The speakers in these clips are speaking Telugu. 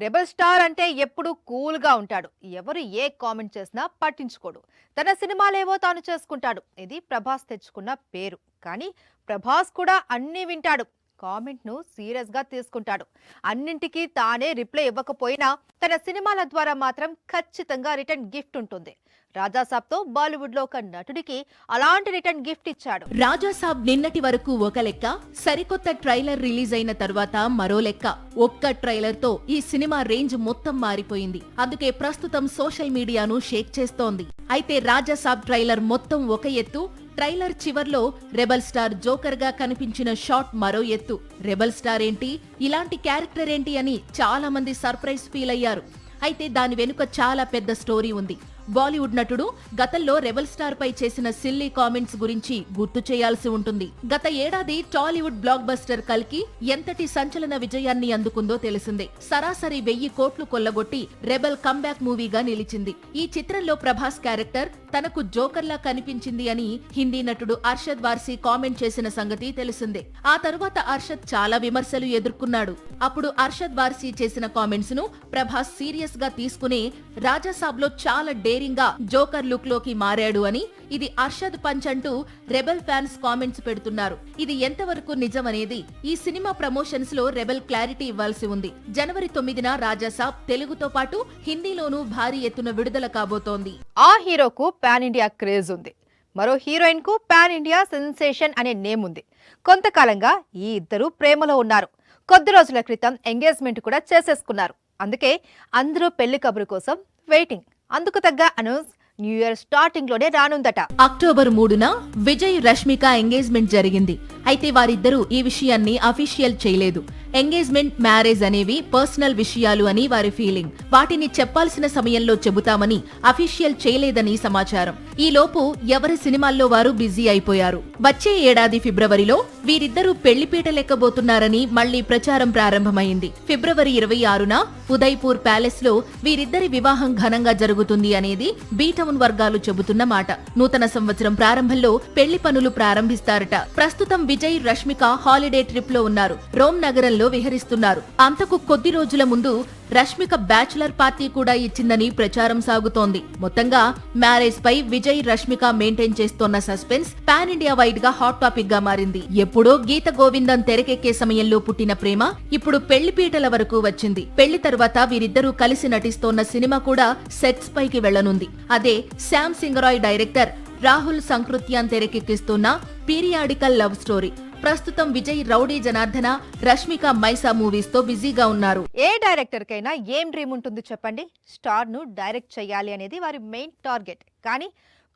రెబల్ స్టార్ అంటే ఎప్పుడు కూల్ గా ఉంటాడు. ఎవరు ఏ కామెంట్ చేసినా పట్టించుకోడు. తన సినిమాలేవో తాను చేసుకుంటాడు. ఇది ప్రభాస్ తెచ్చుకున్న పేరు. కానీ ప్రభాస్ కూడా అన్నీ వింటాడు. కామెంట్ ను సీరియస్ గా తీసుకుంటాడు. అన్నింటికీ తానే రిప్లై ఇవ్వకపోయినా తన సినిమాల ద్వారా మాత్రం ఖచ్చితంగా రిటర్న్ గిఫ్ట్ ఉంటుంది. రాజాసాబ్ తో బాలీవుడ్ లో ఒక నటుడికి అలాంటి రిటర్న్ గిఫ్ట్ ఇచ్చాడు. రాజాసాబ్ నిన్నటి వరకు ఒక లెక్క, సరికొత్త ట్రైలర్ రిలీజ్ అయిన తర్వాత మరో లెక్క. ఒక్క ట్రైలర్ తో ఈ సినిమా రేంజ్ మొత్తం మారిపోయింది. అందుకే ప్రస్తుతం సోషల్ మీడియాను షేక్ చేస్తోంది. అయితే రాజాసాబ్ ట్రైలర్ మొత్తం ఒక ఎత్తు, ట్రైలర్ చివర్లో రెబల్ స్టార్ జోకర్ గా కనిపించిన షాట్ మరో ఎత్తు. రెబల్ స్టార్ ఏంటి, ఇలాంటి క్యారెక్టర్ ఏంటి అని చాలా మంది సర్ప్రైజ్ ఫీల్ అయ్యారు. అయితే దాని వెనుక చాలా పెద్ద స్టోరీ ఉంది. బాలీవుడ్ నటుడు గతంలో రెబల్ స్టార్ పై చేసిన సిల్లీ కామెంట్స్ గురించి గుర్తు చేయాల్సి ఉంటుంది. గత ఏడాది టాలీవుడ్ బ్లాక్ బస్టర్ కల్కి ఎంతటి సంచలన విజయాన్ని అందుకుందో తెలిసిందే. సరాసరి 1000 కోట్లు కొల్లగొట్టి రెబల్ కంబ్యాక్ మూవీగా నిలిచింది. ఈ చిత్రంలో ప్రభాస్ క్యారెక్టర్ తనకు జోకర్లా కనిపించింది అని హిందీ నటుడు అర్షద్ వార్సీ కామెంట్ చేసిన సంగతి తెలిసిందే. ఆ తరువాత అర్షద్ చాలా విమర్శలు ఎదుర్కొన్నాడు. అప్పుడు అర్షద్ వార్సీ చేసిన కామెంట్స్ ను ప్రభాస్ సీరియస్ గా తీసుకుని రాజాసాబ్ లో చాలా డేరింగ్ గా జోకర్ లుక్ లోకి మారాడు అని, ఇది అర్షద్ పంచ్ అంటూ రెబల్ ఫ్యాన్స్ కామెంట్స్ పెడుతున్నారు. ఇది ఎంతవరకు నిజమనేది ఈ సినిమా ప్రమోషన్స్ లో రెబల్ క్లారిటీ ఇవ్వాల్సి ఉంది. జనవరి 9న రాజాసాబ్ తెలుగుతో పాటు హిందీలోనూ భారీ ఎత్తున విడుదల కాబోతోంది. ఆ హీరోకు పాన్ ఇండియా క్రేజ్ ఉంది. మరో హీరోయిన్ కు పాన్ ఇండియా సెన్సేషన్ అనే నేమ్ ఉంది. కొంతకాలంగా ఈ ఇద్దరు ప్రేమలో ఉన్నారు. కొద్ది రోజుల క్రితం ఎంగేజ్మెంట్ కూడా చేసేసుకున్నారు. అందుకే అందరూ పెళ్లి కబురు కోసం వెయిటింగ్. అందుకు తగ్గ అనౌన్స్ న్యూ ఇయర్ స్టార్టింగ్ లోనే రానుందట. అక్టోబర్ 3న విజయ్ రష్మిక ఎంగేజ్మెంట్ జరిగింది. అయితే వారిద్దరూ ఈ విషయాన్ని అఫీషియల్ చేయలేదు. ఎంగేజ్మెంట్, మ్యారేజ్ అనేవి పర్సనల్ విషయాలు అని వారి ఫీలింగ్. వాటిని చెప్పాల్సిన సమయంలో చెబుతామని అఫీషియల్ చేయలేదని సమాచారం. ఈ లోపు ఎవరి సినిమాల్లో వారు బిజీ అయిపోయారు. వచ్చే ఏడాది ఫిబ్రవరిలో వీరిద్దరూ పెళ్లిపీట లెక్కబోతున్నారని మళ్లీ ప్రచారం ప్రారంభమైంది. ఫిబ్రవరి 26న ఉదయ్పూర్ ప్యాలెస్ లో వీరిద్దరి వివాహం ఘనంగా జరుగుతుంది అనేది బీటౌన్ వర్గాలు చెబుతున్న మాట. నూతన సంవత్సరం ప్రారంభంలో పెళ్లి పనులు ప్రారంభిస్తారట. ప్రస్తుతం విజయ్, రష్మిక హాలిడే ట్రిప్ లో ఉన్నారు. రోమ్ నగరంలో విహరిస్తున్నారు. అంతకు కొద్ది రోజుల ముందు రష్మిక బ్యాచులర్ పార్టీ కూడా ఇచ్చిందని ప్రచారం సాగుతోంది. మొత్తంగా మ్యారేజ్ పై విజయ్, రష్మిక మెయింటైన్ చేస్తోన్న సస్పెన్స్ పాన్ ఇండియా వైడ్ గా హాట్ టాపిక్ గా మారింది. ఎప్పుడో గీత గోవిందం తెరకెక్కే సమయంలో పుట్టిన ప్రేమ ఇప్పుడు పెళ్లిపీటల వరకు వచ్చింది. పెళ్లి తరువాత వీరిద్దరూ కలిసి నటిస్తోన్న సినిమా కూడా సెట్స్ పైకి వెళ్లనుంది. అదే Shyam Singha Roy director Rahul Sankrityan తెరకెక్కిస్తున్న periodical love story. ప్రస్తుతం విజయ్ రౌడీ జనార్దన, రష్మిక మైసా మూవీస్ తో బిజీగా ఉన్నారు. ఏ డైరెక్టర్ కైనా ఏం డ్రీమ్ ఉంటుంది చెప్పండి? స్టార్ ను డైరెక్ట్ చేయాలి అనేది వారి మెయిన్ టార్గెట్. కానీ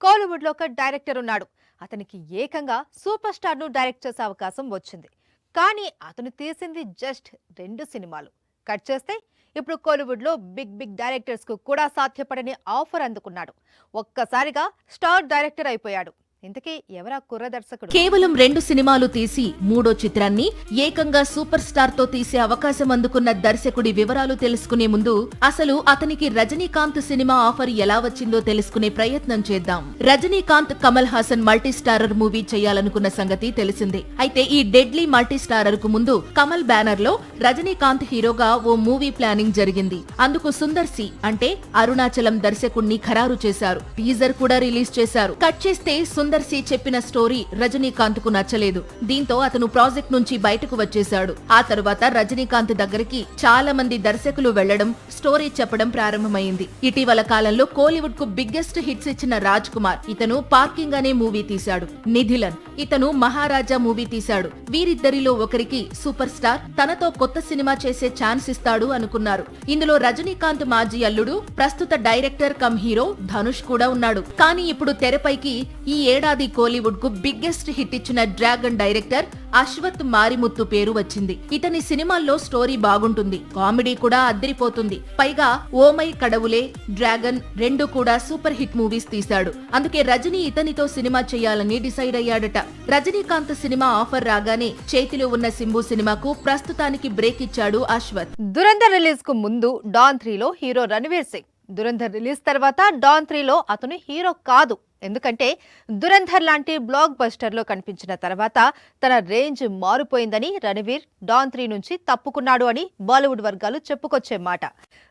కోలీవుడ్ లో ఒక డైరెక్టర్ ఉన్నాడు. అతనికి ఏకంగా సూపర్ స్టార్ ను డైరెక్ట్ చేసే అవకాశం వచ్చింది. కానీ అతను తీసింది జస్ట్ 2 సినిమాలు. కట్ చేస్తే ఇప్పుడు కోలీవుడ్ లో బిగ్ డైరెక్టర్స్ కు కూడా సాధ్యపడని ఆఫర్ అందుకున్నాడు. ఒక్కసారిగా స్టార్ డైరెక్టర్ అయిపోయాడు. ఇంతకీ ఎవరా కుర్ర దర్శకుడు? కేవలం 2 సినిమాలు తీసి 3వ చిత్రాన్ని ఏకంగా సూపర్ స్టార్ తో తీసే అవకాశం అందుకున్న దర్శకుడి వివరాలు తెలుసుకునే ముందు అసలు అతనికి రజనీకాంత్ సినిమా ఆఫర్ ఎలా వచ్చిందో తెలుసుకునే ప్రయత్నం చేద్దాం. Rajinikanth, Kamal Haasan multi starrer movie చేయాలనుకున్న సంగతి తెలిసిందే. అయితే ఈ డెడ్లీ మల్టీ స్టారర్ కు ముందు కమల్ బ్యానర్ లో రజనీకాంత్ హీరోగా ఓ మూవీ ప్లానింగ్ జరిగింది. అందుకు సుందర్ సి అంటే అరుణాచలం దర్శకుణ్ణి ఖరారు చేశారు. టీజర్ కూడా రిలీజ్ చేశారు. కట్ చేస్తే సుందర్ సి చెప్పిన స్టోరీ రజనీకాంత్ కు నచ్చలేదు. దీంతో అతను ప్రాజెక్ట్ నుంచి బయటకు వచ్చేశాడు. ఆ తరువాత రజనీకాంత్ దగ్గరికి చాలా మంది దర్శకులు వెళ్లడం, స్టోరీ చెప్పడం ప్రారంభమైంది. ఇటీవల కాలంలో కోలీవుడ్ కు బిగ్గెస్ట్ హిట్స్ ఇచ్చిన రాజ్ కుమార్, ఇతను పార్కింగ్ అనే మూవీ తీశాడు. నిధిలన్, ఇతను మహారాజా మూవీ తీశాడు. వీరిద్దరిలో ఒకరికి సూపర్ స్టార్ తనతో కొత్త సినిమా చేసే ఛాన్స్ ఇస్తాడు అనుకున్నారు. ఇందులో రజనీకాంత్ మాజీ అల్లుడు, ప్రస్తుత డైరెక్టర్ కమ్ హీరో ధనుష్ కూడా ఉన్నాడు. కానీ ఇప్పుడు తెరపైకి ఈ ఏడాది కోలీవుడ్ కు బిగ్గెస్ట్ హిట్ ఇచ్చిన డ్రాగన్ డైరెక్టర్ అశ్వత్ మారిముత్తు పేరు వచ్చింది. ఇతని సినిమాల్లో స్టోరీ బాగుంటుంది, కామెడీ కూడా అద్దరిపోతుంది. పైగా ఓమై కడవులే, డ్రాగన్ 2 కూడా సూపర్ హిట్ మూవీస్ తీశాడు. అందుకే రజనీ ఇతనితో సినిమా చేయాలని డిసైడ్ అయ్యాడట. రజనీకాంత్ సినిమా ఆఫర్ రాగానే చేతిలో ఉన్న సింబు సినిమాకు ప్రస్తుతానికి బ్రేక్ ఇచ్చాడు అశ్వత్. దురంధర్ రిలీజ్ కు ముందు డాన్ 3లో హీరో రణవీర్ సింగ్ దురంధర్ రిలీజ్ తర్వాత డాన్ 3లో అతను హీరో కాదు. ఎందుకంటే దురంధర్ లాంటి బ్లాక్ బస్టర్లో కనిపించిన తర్వాత తన రేంజ్ మారిపోయిందని రణవీర్ డాన్ 3 నుంచి తప్పుకున్నాడు అని బాలీవుడ్ వర్గాలు చెప్పుకొచ్చే మాట.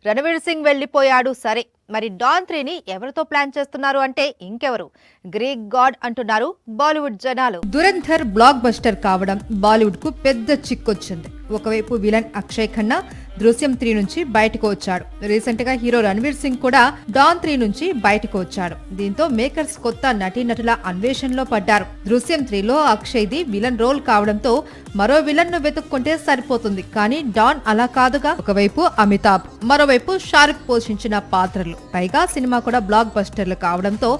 రణవీర్ సింగ్ వెళ్లిపోయాడు సరే, మరి డాన్ 3ని ఎవరితో ప్లాన్ చేస్తున్నారు అంటే ఇంకెవరు, గ్రీక్ గాడ్ అంటున్నారు బాలీవుడ్ జనాలు. దురంధర్ బ్లాక్ బస్టర్ కావడం బాలీవుడ్ కు పెద్ద చిక్కొచ్చింది. ఒకవైపు విలన్ అక్షయ్ ఖన్నా దృశ్యం 3 నుంచి బయటకు వచ్చాడు. రీసెంట్ గా హీరో రణవీర్ సింగ్ కూడా డాన్ 3 నుంచి బయటకు వచ్చాడు. దీంతో మేకర్స్ కొత్త నటీనటుల అన్వేషణలో పడ్డారు. దృశ్యం 3లో అక్షయ్ ది విలన్ రోల్ కావడంతో మరో విలన్ ను వెతుక్కుంటే సరిపోతుంది. కానీ డాన్ అలా కాదుగా. ఒకవైపు అమితాబ్, మరోవైపు షారుఖ్ పోషించిన పాత్రలు, పైగా సినిమా కూడా బ్లాక్ బస్టర్లు కావడంతో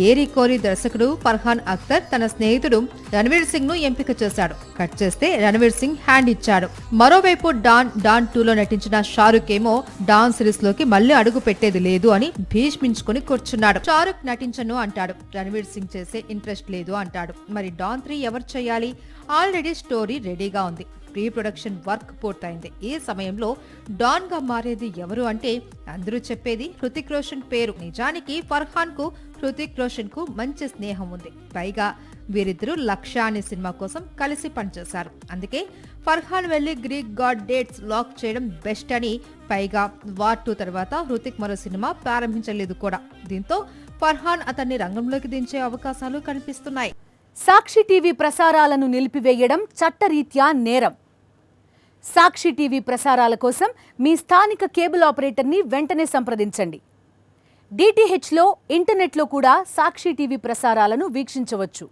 ఏరి కోరి దర్శకుడు ఫర్హాన్ అఖ్తర్ తన స్నేహితుడు రణవీర్ సింగ్ ను ఎంపిక చేశాడు. కట్ చేస్తే రణవీర్ సింగ్ హ్యాండ్ ఇచ్చాడు. మరోవైపు డాన్ 2లో నటించిన షారుఖ్ ఏమో డాన్ సిరీస్ లోకి మళ్లీ అడుగు పెట్టేది లేదు అని భీష్మించుకుని కూర్చున్నాడు. షారుఖ్ నటించను అంటాడు, రణవీర్ సింగ్ చేసే ఇంట్రెస్ట్ లేదు అంటాడు. మరి డాన్ 3 ఎవరు చేయాలి? ఆల్రెడీ స్టోరీ రెడీగా ఉంది, ప్రీ ప్రొడక్షన్ వర్క్ పూర్తయింది. ఈ సమయంలో డాన్ గా మారేది ఎవరు అంటే అందరూ చెప్పేది హృతిక్ రోషన్ పేరు. నిజానికి ఫర్హాన్ కు హృతిక్ రోషన్ కు మంచి స్నేహం ఉంది. పైగా వీరిద్దరూ లక్ష్య అనే సినిమా కోసం కలిసి పనిచేశారు. అందుకే ఫర్హాన్ వెళ్లి గ్రీక్ గాడ్ డేట్స్ లాక్ చేయడం బెస్ట్ అని. పైగా వార్ 2 తర్వాత హృతిక్ మరో సినిమా ప్రారంభించలేదు కూడా. దీంతో ఫర్హాన్ అతన్ని రంగంలోకి దించే అవకాశాలు కనిపిస్తున్నాయి. సాక్షి టీవీ ప్రసారాలను నిలిపివేయడం చట్టరీత్యా నేరం. సాక్షి టీవీ ప్రసారాల కోసం మీ స్థానిక కేబుల్ ఆపరేటర్ని వెంటనే సంప్రదించండి. డిటిహెచ్లో, ఇంటర్నెట్లో కూడా సాక్షి టీవీ ప్రసారాలను వీక్షించవచ్చు.